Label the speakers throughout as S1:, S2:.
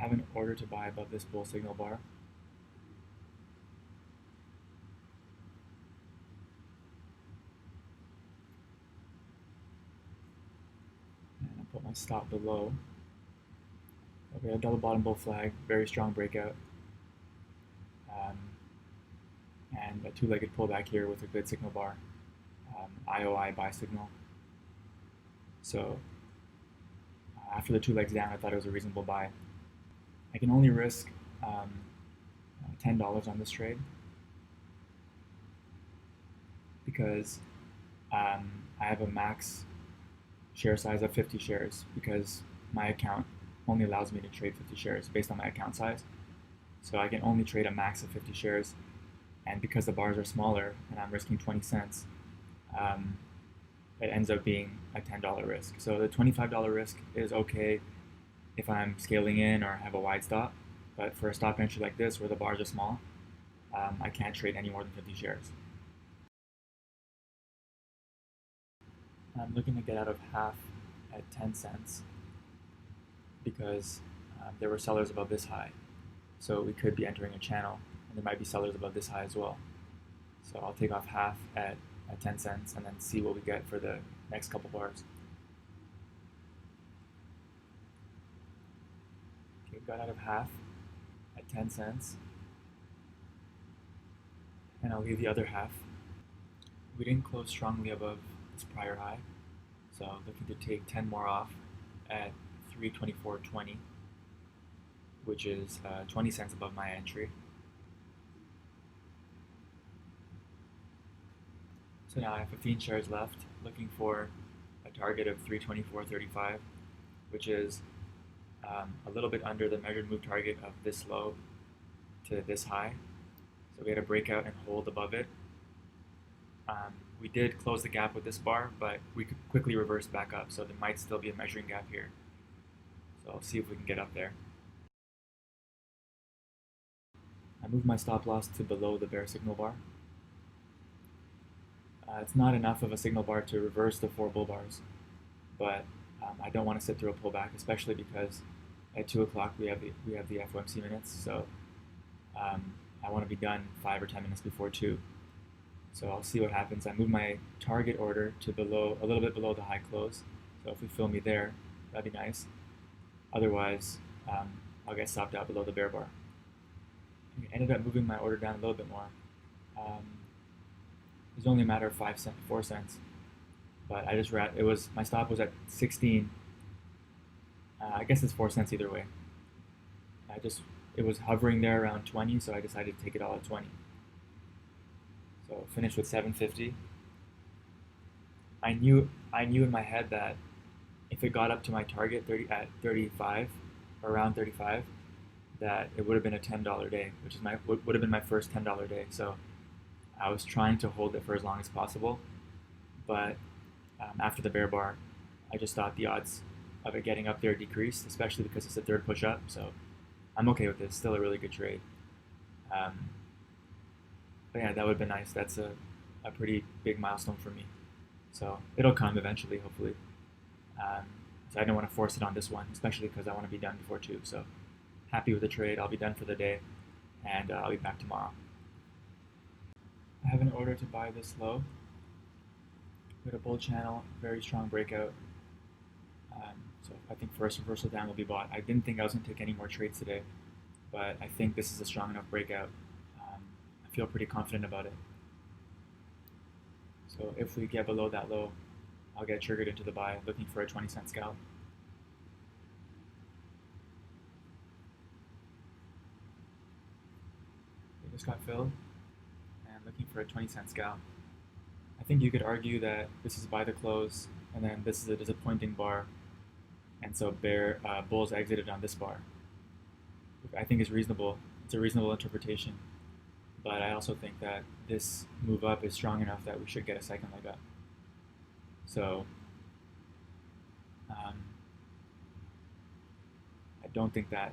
S1: have an order to buy above this bull signal bar. And I'll put my stop below. Okay, a double bottom bull flag, very strong breakout. And a two-legged pullback here with a good signal bar. IOI buy signal. So after the two legs down, I thought it was a reasonable buy. I can only risk $10 on this trade because I have a max share size of 50 shares because my account only allows me to trade 50 shares based on my account size. So I can only trade a max of 50 shares, and because the bars are smaller and I'm risking 20 cents, it ends up being a $10 risk. So the $25 risk is okay if I'm scaling in or have a wide stop, but for a stop entry like this where the bars are small, I can't trade any more than 50 shares. I'm looking to get out of half at 10 cents because there were sellers above this high. So we could be entering a channel, and there might be sellers above this high as well. So I'll take off half at 10 cents and then see what we get for the next couple bars. Okay, got out of half at 10 cents. And I'll leave the other half. We didn't close strongly above this prior high, so I'm looking to take 10 more off at 324.20, which is 20 cents above my entry. So now I have 15 shares left, looking for a target of 324.35, which is a little bit under the measured move target of this low to this high. So we had a breakout and hold above it. We did close the gap with this bar, but we could quickly reverse back up, so there might still be a measuring gap here. So I'll see if we can get up there. I moved my stop loss to below the bear signal bar. It's not enough of a signal bar to reverse the 4 bull bars, but I don't want to sit through a pullback, especially because at 2 o'clock we have the FOMC minutes, so I want to be done 5 or 10 minutes before 2. So I'll see what happens. I move my target order to a little bit below the high close. So if we fill me there, that'd be nice. Otherwise, I'll get stopped out below the bear bar. I ended up moving my order down a little bit more. It was only a matter of 4 cents, but my stop was at 16. I guess it's 4 cents either way. It was hovering there around 20, so I decided to take it all at 20. So finished with 750. I knew in my head that if it got up to my target at 35, or around 35, that it would have been a $10 day, which would have been my first $10 day. So I was trying to hold it for as long as possible, but after the bear bar, I just thought the odds of it getting up there decreased, especially because it's a third push up. So I'm okay with this. Still a really good trade. But yeah, that would have been nice. That's a pretty big milestone for me. So it'll come eventually, hopefully. So I don't want to force it on this one, especially because I want to be done before 2. So happy with the trade. I'll be done for the day, and I'll be back tomorrow. I have an order to buy this low. We had a bull channel, very strong breakout. So I think first reversal down will be bought. I didn't think I was going to take any more trades today, but I think this is a strong enough breakout. I feel pretty confident about it. So if we get below that low, I'll get triggered into the buy, looking for a 20-cent scalp. It just got filled, and looking for a 20-cent scalp. I think you could argue that this is buy the close, and then this is a disappointing bar, and so bulls exited on this bar. I think is reasonable. It's a reasonable interpretation. But I also think that this move up is strong enough that we should get a second leg up. So I don't think that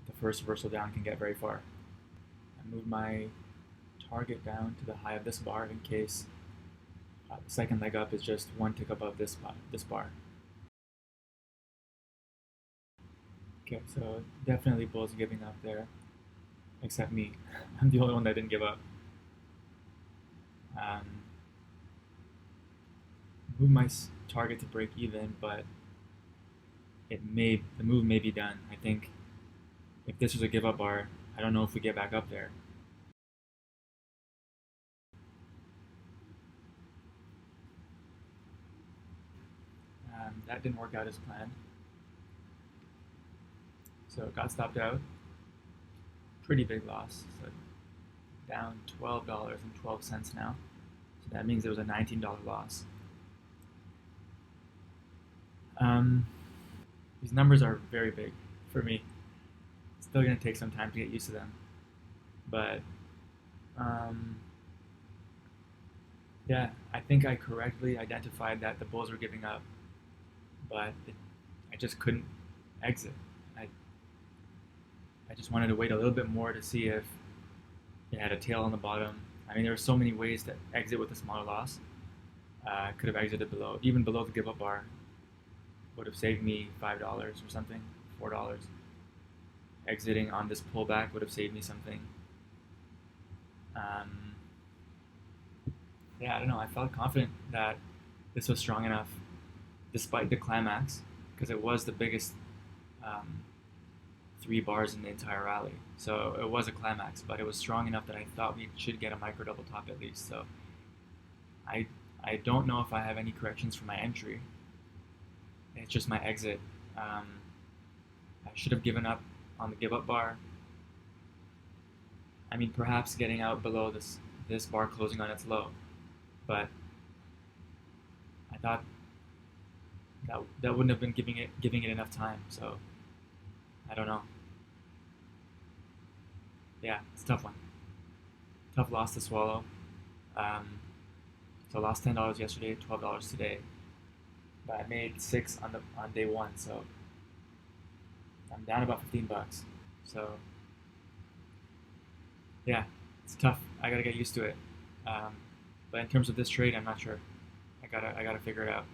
S1: the first reversal down can get very far. I moved my target down to the high of this bar in case the second leg up is just one tick above this bar. Okay, so definitely bulls giving up there, except me. I'm the only one that didn't give up. Um, Moved my target to break even, but the move may be done. I think if this was a give up bar, I don't know if we get back up there. That didn't work out as planned, so it got stopped out. Pretty big loss. So down $12.12 now. So that means it was a $19 loss. Um, these numbers are very big for me. It's still going to take some time to get used to them. But um, yeah, I think I correctly identified that the Bulls were giving up, but I just couldn't exit. I, I just wanted to wait a little bit more to see if it had a tail on the bottom. I mean, there were so many ways to exit with a smaller loss. I could have exited below, even below the give up bar, would have saved me $5 or something, $4. Exiting on this pullback would have saved me something. Um, yeah, I don't know. I felt confident that this was strong enough, despite the climax, because it was the biggest um, 3 bars in the entire rally. So it was a climax, but it was strong enough that I thought we should get a micro double top at least. So I I don't know if I have any corrections for my entry. It's just my exit. Um, I should have given up on the give up bar. I mean, perhaps getting out below this bar closing on its low, but I thought that wouldn't have been giving it enough time. So I don't know. Yeah, it's a tough one. Tough loss to swallow. Um, so I lost $10 yesterday, $12 today, but I made six on day one. So I'm down about $15. So yeah, it's tough. I gotta get used to it. Um, but in terms of this trade, I'm not sure. I gotta figure it out.